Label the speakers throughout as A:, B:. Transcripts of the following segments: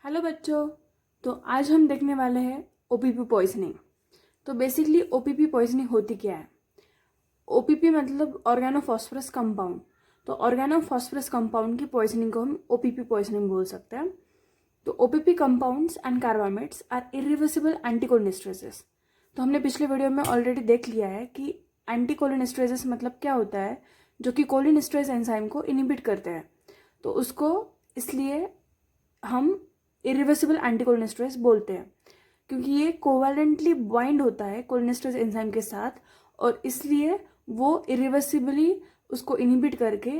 A: Hello बच्चों। तो आज हम देखने वाले हैं ओपीपी पॉइजनिंग। तो बेसिकली ओपीपी पॉइजनिंग होती क्या है? ओपीपी मतलब ऑर्गेनोफॉस्फोरस कंपाउंड। तो ऑर्गेनोफॉस्फोरस कंपाउंड की पॉइजनिंग को हम ओपीपी पॉइजनिंग बोल सकते हैं। तो OPP compounds and carbamates are irreversible anticholinesterases. तो हमने पिछले वीडियो में ऑलरेडी देख लिया है कि एंटीकोलिनेस्ट्रेसेस मतलब क्या होता है, जो कि कोलिनेस्ट्रेज एंजाइम को इनिबिट करते हैं। तो उसको इसलिए हम इरिवर्सिबल एंटीकोलिनेस्ट्रेज बोलते हैं, क्योंकि ये कोवैलेंटली बाइंड होता है कोलिनेस्ट्रेज एंजाइम के साथ, और इसलिए वो इरिवर्सिबली उसको इनिबिट करके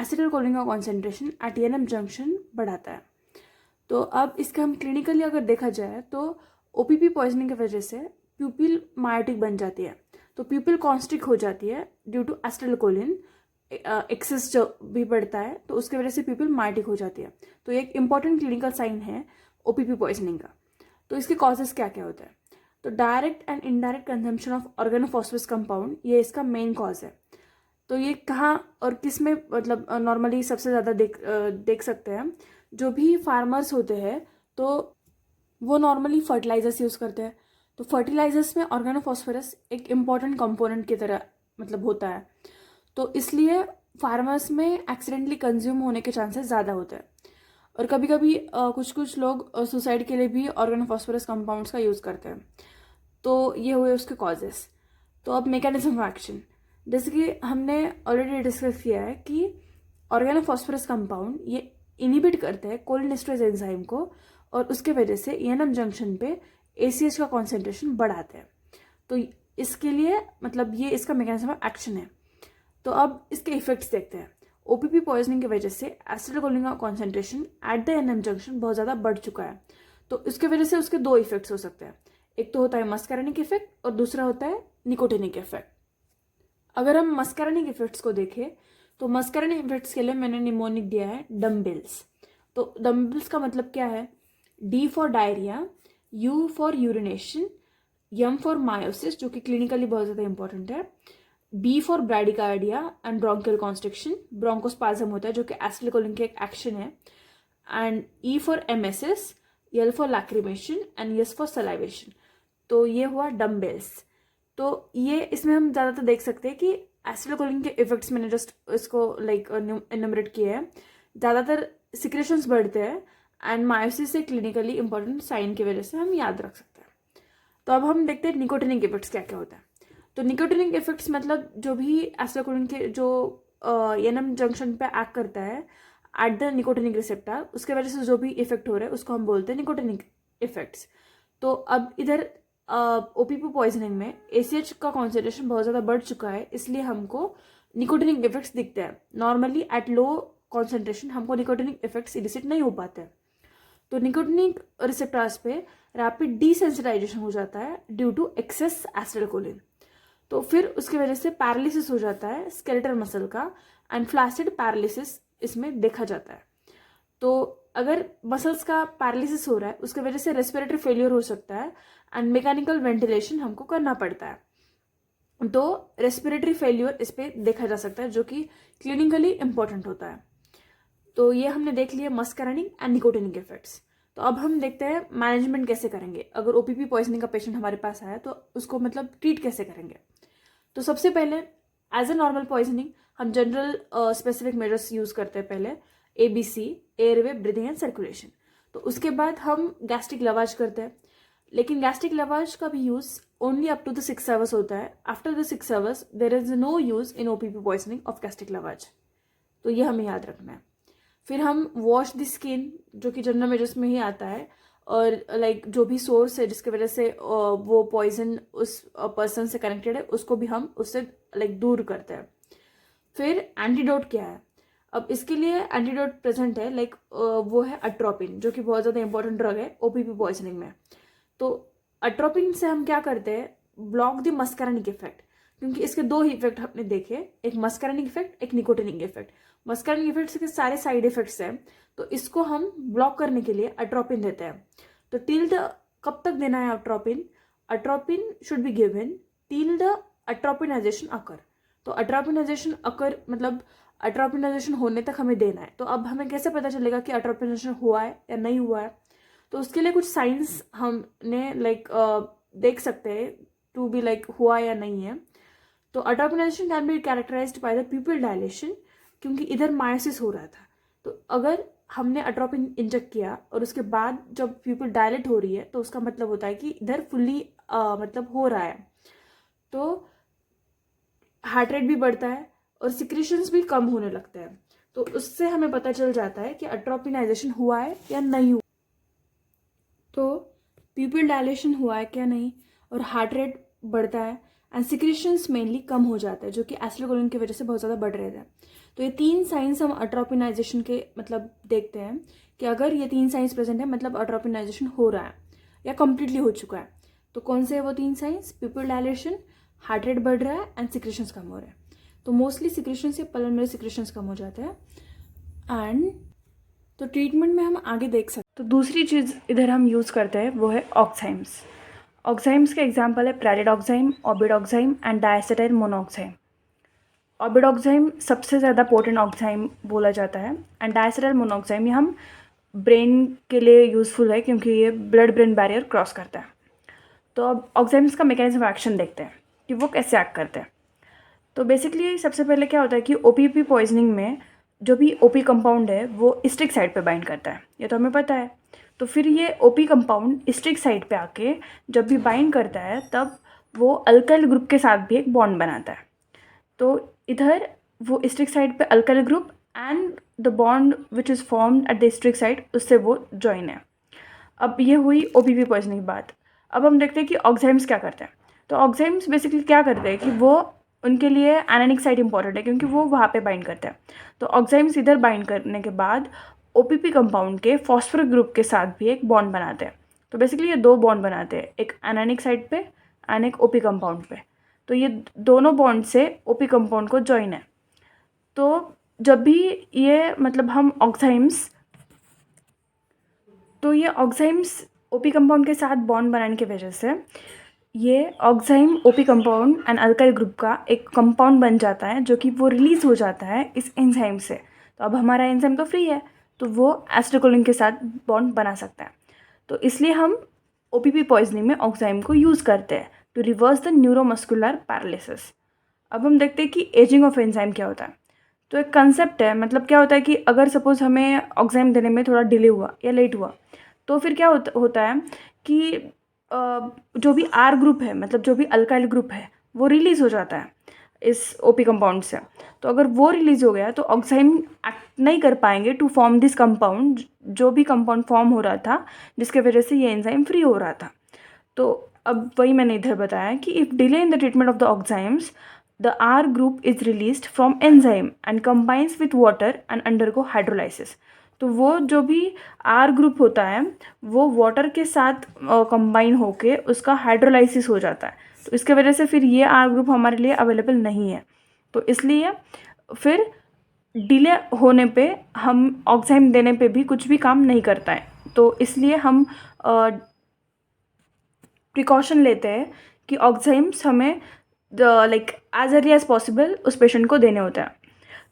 A: एसिटिलकोलिन का कॉन्सेंट्रेशन एट एनएम जंक्शन बढ़ाता है। तो अब इसके हम क्लिनिकली अगर देखा जाए तो ओपीपी पॉइजनिंग की वजह से प्यूपिल मायोटिक बन जाती है। तो प्यूपिल कॉन्स्ट्रिक्ट हो जाती है ड्यू टू एसिटिलकोलिन एक्सेस जो भी बढ़ता है, तो उसकी वजह से प्यूपिल मायोटिक हो जाती है। तो ये एक इंपॉर्टेंट क्लिनिकल साइन है ओपीपी पॉइजनिंग का। तो इसके कॉजेस क्या क्या होता है? तो direct and indirect consumption of organophosphate compound, ये इसका मेन कॉज है। तो ये कहाँ और किस में मतलब नॉर्मली सबसे ज़्यादा देख सकते हैं? जो भी फार्मर्स होते हैं तो वो नॉर्मली फर्टिलाइजर्स यूज़ करते हैं। तो फर्टिलाइजर्स में ऑर्गेनोफॉस्फोरस एक इम्पॉर्टेंट कंपोनेंट की तरह मतलब होता है। तो इसलिए फार्मर्स में एक्सीडेंटली कंज्यूम होने के चांसेस ज़्यादा होते हैं। और कभी कभी कुछ कुछ लोग सुसाइड के लिए भी ऑर्गेनोफॉस्फोरस कंपाउंड्स का यूज़ करते हैं। तो ये हुए उसके कॉजेस। तो अब मैकेनिज्म ऑफ एक्शन, जैसे कि हमने ऑलरेडी डिस्कस किया है कि ऑर्गेनोफॉस्फोरस कंपाउंड ये इनिबिट करते हैं कोलिनेस्ट्रेज एंजाइम को, और उसके वजह से एएनएम जंक्शन पे एसीएच का कॉन्सेंट्रेशन बढ़ाते हैं। तो इसके लिए मतलब ये इसका मैकेनिज्म ऑफ एक्शन है। तो अब इसके इफेक्ट्स देखते हैं। ओपीपी पॉइजनिंग की वजह से एसिटिलकोलिन का concentration at the NM junction बहुत ज़्यादा बढ़ चुका है। तो इसके वजह से उसके दो इफेक्ट्स हो सकते हैं। एक तो होता है मस्कैरिनिक इफेक्ट और दूसरा होता है निकोटिनिक इफेक्ट। अगर हम मस्कैरिनिक इफेक्ट्स को देखें तो मस्कैरिनिक इफेक्ट्स के लिए मैंने निमोनिक दिया है डम्बेल्स। तो डम्बेल्स का मतलब क्या है? D for diarrhoea, U for urination, M for miosis जो कि क्लिनिकली बहुत ज़्यादा इंपॉर्टेंट है, B for bradycardia and bronchial constriction, bronchospasm होता है जो कि एसिटिलकोलिन की एक एक्शन है, and E for emesis, L for lacrimation and S for salivation. तो ये हुआ डम्बेल्स। तो ये इसमें हम ज़्यादातर देख सकते हैं कि एसिटिलकोलिन के इफेक्ट्स मैंने जस्ट इसको लाइक एनुमरेट किए हैं। ज़्यादातर सिक्रेशंस बढ़ते हैं एंड मायोसिस से क्लिनिकली इंपॉर्टेंट साइन की वजह से हम याद रख सकते हैं। तो अब हम देखते हैं निकोटिनिक इफेक्ट्स क्या क्या होता है। तो निकोटिनिक इफेक्ट्स मतलब जो भी एसिटिलकोलिन के जो एनएम जंक्शन पे एक्ट करता है एट द निकोटिनिक रिसेप्टर, उसके वजह से जो भी इफेक्ट हो रहा है उसको हम बोलते हैं निकोटिनिक इफेक्ट्स। तो अब इधर ओपीपी पॉइजनिंग में एसीएच का कॉन्सेंट्रेशन बहुत ज़्यादा बढ़ चुका है, इसलिए हमको निकोटिनिक इफेक्ट्स दिखते हैं। नॉर्मली एट लो कॉन्सेंट्रेशन हमको निकोटिनिक इफेक्ट्स इलिसिट नहीं हो पाते। तो निकोटिनिक रिसेप्टर्स पे रैपिड डिसेंसिटाइजेशन हो जाता है ड्यू टू एक्सेस एसिटिलकोलिन। तो फिर उसकी वजह से पैरालिसिस हो जाता है स्केलेटल मसल का, एंड फ्लैसिड पैरालिसिस इसमें देखा जाता है। तो अगर मसल्स का पैरालिसिस हो रहा है उसकी वजह से रेस्पिरेटरी फेलियर हो सकता है एंड मैकेनिकल वेंटिलेशन हमको करना पड़ता है। तो रेस्पिरेटरी फेलियर इस पर देखा जा सकता है जो कि क्लिनिकली इंपॉर्टेंट होता है। तो ये हमने देख लिया मस्कैरिनिक एंड निकोटिनिक इफेक्ट्स। तो अब हम देखते हैं मैनेजमेंट कैसे करेंगे। अगर ओपीपी पॉइजनिंग का पेशेंट हमारे पास आया तो उसको मतलब ट्रीट कैसे करेंगे। तो सबसे पहले एज ए नॉर्मल पॉइजनिंग हम जनरल स्पेसिफिक मेजर्स यूज करते हैं। पहले ABC, airway, breathing and circulation. तो उसके बाद हम गैस्ट्रिक लवाज करते हैं, लेकिन गैस्ट्रिक लवाज का भी use only up to the 6 hours होता है। After the 6 hours there is no use in OPP poisoning of gastric lavage. तो ये हमें याद रखना है। फिर हम वॉश द स्किन जो कि जनरल मेजर्स में ही आता है, और लाइक जो भी सोर्स है जिसकी वजह से वो पॉइजन उस पर्सन से कनेक्टेड है उसको भी हम उससे लाइक दूर करते हैं। फिर एंटीडोट क्या है? अब इसके लिए एंटीडोट प्रेजेंट है, लाइक वो है अट्रोपिन जो कि बहुत ज़्यादा इंपॉर्टेंट ड्रग है ओपीपी पॉइजनिंग में। तो अट्रोपिन से हम क्या करते हैं? ब्लॉक द मस्कैरिनिक इफेक्ट, क्योंकि इसके दो ही इफेक्ट हमने देखे, एक मस्कैरिनिक इफेक्ट एक निकोटिनिक इफेक्ट। मस्कैरिनिक इफेक्ट के सारे साइड इफेक्ट्स हैं, तो इसको हम ब्लॉक करने के लिए अट्रोपिन देते हैं। तो टिल द कब तक देना है atropine? Atropine should be given till the atropinisation occur. तो अट्रोपिनाइजेशन अकर मतलब अट्रोपिनाइजेशन होने तक हमें देना है। तो अब हमें कैसे पता चलेगा कि अट्रोपिनाइजेशन हुआ है या नहीं हुआ है? तो उसके लिए कुछ साइंस हमने लाइक देख सकते हैं टू बी लाइक हुआ या नहीं है। तो atropinisation can be characterised by the pupil dilation, क्योंकि इधर मायोसिस हो रहा था। तो अगर हमने अट्रोपिन इंजेक्ट किया और उसके बाद जब प्यूपिल डायलेट हो रही है तो उसका मतलब होता है कि इधर फुल्ली मतलब हो रहा है, तो हार्ट रेट भी बढ़ता है और सिक्रेशंस भी कम होने लगते हैं। तो उससे हमें पता चल जाता है कि अट्रोपिनाइजेशन हुआ है या नहीं हुआ। तो प्यूपिल डायलेशन हुआ है क्या नहीं, और हार्ट रेट बढ़ता है एंड सिक्रेशंस मेनली कम हो जाते हैं, जो कि एसिटिलकोलिन की वजह से बहुत ज़्यादा बढ़ रहे थे। तो ये 3 साइंस हम अट्रोपिनाइजेशन के मतलब देखते हैं कि अगर ये 3 साइंस प्रेजेंट है मतलब अट्रोपिनाइजेशन हो रहा है या कम्प्लीटली हो चुका है। तो कौन से है वो 3 साइंस? प्यूपिल डायलेशन, हार्ट रेट बढ़ रहा है एंड सिक्रेशंस कम हो रहे हैं। तो मोस्टली सिक्रेशंस या पल्मोनरी सिक्रेशंस कम हो जाते हैं। एंड तो ट्रीटमेंट में हम आगे देख सकते हैं। तो दूसरी चीज़ इधर हम यूज़ करते हैं वो है ऑक्साइम्स। ऑक्साइम्स के एग्जाम्पल है प्रेरिडॉक्साइम, ऑबिडॉक्साइम एंड डायएसिटाइल मोनोऑक्साइम। ऑबिडॉक्साइम सबसे ज़्यादा पोटेंट ऑक्साइम बोला जाता है एंड डायएसिटाइल मोनोऑक्साइम ये हम ब्रेन के लिए यूज़फुल है क्योंकि ये ब्लड ब्रेन बैरियर क्रॉस करता है। तो अब ऑक्साइम्स का मैकेनिज्म ऑफ एक्शन देखते हैं कि वो कैसे एक्ट करते हैं। तो बेसिकली सबसे पहले क्या होता है कि ओपीपी पॉइजनिंग में जो भी ओपी कंपाउंड है वो स्टिक साइड पे बाइंड करता है, ये तो हमें पता है। तो फिर ये ओपी कंपाउंड स्टिक साइड पे आके जब भी बाइंड करता है तब वो अल्काइल ग्रुप के साथ भी एक बॉन्ड बनाता है। तो इधर वो स्टिक साइड पे alkyl group and the bond which is formed at the stick side उससे वो जॉइन है। अब ये हुई ओपीपी पॉइजनिंग की बात। अब हम देखते हैं कि ऑक्साइम्स क्या करते हैं। तो ऑक्साइम्स बेसिकली क्या करते हैं कि वो उनके लिए एनानिक साइट इंपॉर्टेंट है क्योंकि वो वहाँ पे बाइंड करते हैं। तो ऑक्साइम्स इधर बाइंड करने के बाद ओपीपी कंपाउंड के फॉस्फोरिक ग्रुप के साथ भी एक बॉन्ड बनाते हैं। तो बेसिकली ये 2 बॉन्ड बनाते हैं, एक एनानिक साइट पे एंड एक ओपी कंपाउंड पे। तो ये दोनों बॉन्ड से ओपी कंपाउंड को जॉइन है। तो जब भी ये मतलब हम ऑक्साइम्स तो ये ऑक्साइम्स ओपी कंपाउंड के साथ बॉन्ड बनाने की वजह से ये oxime OP compound and alkyl group का एक कंपाउंड बन जाता है जो कि वो रिलीज़ हो जाता है इस एंजाइम से। तो अब हमारा एंजाइम तो फ्री है तो वो एसिटिलकोलिन के साथ बॉन्ड बना सकता है। तो इसलिए हम ओपीपी पॉइजनिंग में ऑक्साइम को यूज़ करते हैं to reverse the neuromuscular paralysis. अब हम देखते हैं कि एजिंग ऑफ एंजाइम क्या होता है। तो एक कंसेप्ट है, मतलब क्या होता है कि अगर सपोज़ हमें ऑक्साइम देने में थोड़ा डिले हुआ या लेट हुआ तो फिर क्या होता है कि जो भी आर ग्रुप है मतलब जो भी अल्काइल ग्रुप है वो रिलीज़ हो जाता है इस ओपी कंपाउंड से। तो अगर वो रिलीज़ हो गया तो ऑक्साइम एक्ट नहीं कर पाएंगे टू फॉर्म दिस कंपाउंड, जो भी कंपाउंड फॉर्म हो रहा था जिसके वजह से ये एंजाइम फ्री हो रहा था। तो अब वही मैंने इधर बताया कि if delay in the treatment of the oximes the R group is released from enzyme and combines with water and undergo hydrolysis. तो वो जो भी आर ग्रुप होता है वो वाटर के साथ कंबाइन होके उसका हाइड्रोलाइसिस हो जाता है। तो इसके वजह से फिर ये आर ग्रुप हमारे लिए अवेलेबल नहीं है। तो इसलिए फिर डिले होने पे हम ऑक्साइम देने पे भी कुछ भी काम नहीं करता है। तो इसलिए हम प्रिकॉशन लेते हैं कि ऑक्साइम्स हमें like as early as possible उस पेशेंट को देने होते हैं।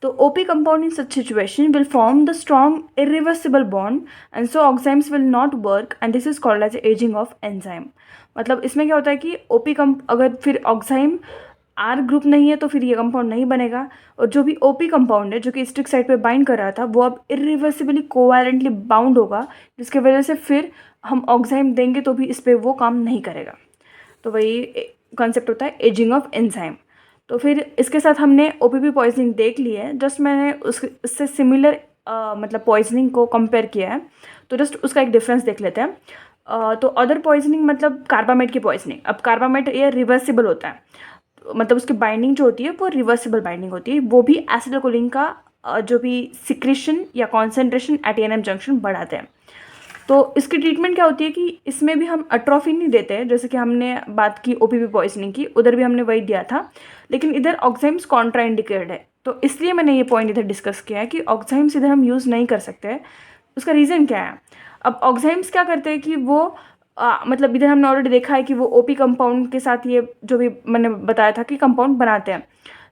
A: तो OP compound in such situation will form the strong irreversible bond and so oximes will not work and this is called as ageing of enzyme. मतलब इसमें क्या होता है कि अगर फिर ऑक्साइम आर ग्रुप नहीं है तो फिर ये कंपाउंड नहीं बनेगा, और जो भी ओपी कंपाउंड है जो कि स्टिक साइड पे बाइंड कर रहा था वो अब इरिवर्सिबली कोवैलेंटली बाउंड होगा, जिसके वजह से फिर हम ऑक्साइम देंगे तो भी इस पर वो काम नहीं करेगा। तो वही कॉन्सेप्ट होता है एजिंग ऑफ एंजाइम। तो फिर इसके साथ हमने ओपीपी पॉइजनिंग देख ली है, जस्ट मैंने उससे सिमिलर मतलब पॉइजनिंग को कंपेयर किया है, तो जस्ट उसका एक डिफरेंस देख लेते हैं। तो अदर पॉइजनिंग मतलब कार्बामेट की पॉइजनिंग। अब कार्बामेट ये रिवर्सिबल होता है, मतलब उसकी बाइंडिंग जो होती है वो रिवर्सिबल बाइंडिंग होती है, वो भी एसिटिलकोलिन का जो भी सिक्रेशन या कॉन्सेंट्रेशन एट एएनएम जंक्शन बढ़ाते हैं। तो इसकी ट्रीटमेंट क्या होती है कि इसमें भी हम अट्रोफिन नहीं देते हैं, जैसे कि हमने बात की ओपीपी पॉइजनिंग की, उधर भी हमने वही दिया था, लेकिन इधर ऑक्साइम्स कॉन्ट्राइंडिकेटेड है। तो इसलिए मैंने ये पॉइंट इधर डिस्कस किया है कि ऑक्साइम्स इधर हम यूज़ नहीं कर सकते। उसका रीज़न क्या है? अब ऑक्साइम्स क्या करते हैं कि वो मतलब इधर हमने ऑलरेडी देखा है कि वो ओपी कंपाउंड के साथ ये जो भी मैंने बताया था कि कंपाउंड बनाते हैं,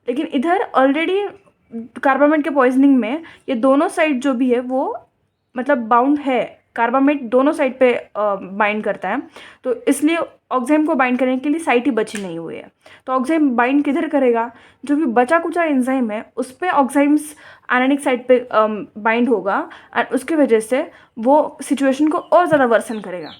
A: लेकिन इधर ऑलरेडी कार्बामेट के पॉइजनिंग में ये दोनों साइड जो भी है वो मतलब बाउंड है,
B: कार्बामेट दोनों साइड पे बाइंड करता है, तो इसलिए ऑक्साइम को बाइंड करने के लिए साइट ही बची नहीं हुई है। तो ऑक्साइम बाइंड किधर करेगा, जो भी बचा कुचा एंजाइम है उस पर ऑक्साइम्स एनानिक साइड पे बाइंड होगा और उसकी वजह से वो सिचुएशन को और ज़्यादा वर्सन करेगा।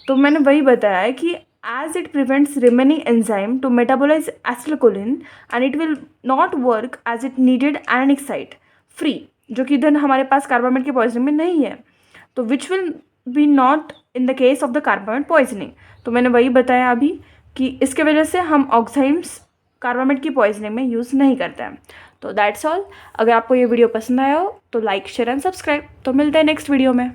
B: तो मैंने वही बताया है कि as it prevents remaining enzyme to metabolize acetylcholine and it will not work as it needed anionic site free, जो कि इधर हमारे पास कार्बामेट के पॉइजनिंग में नहीं है, तो which will be not in the case of the carbamate poisoning. तो मैंने वही बताया अभी कि इसके वजह से हम ऑक्साइम्स कार्बामेट की पॉइजनिंग में यूज़ नहीं करते हैं। तो दैट्स ऑल। अगर आपको ये वीडियो पसंद आया हो तो लाइक शेयर एंड सब्सक्राइब। तो मिलते हैं नेक्स्ट वीडियो में।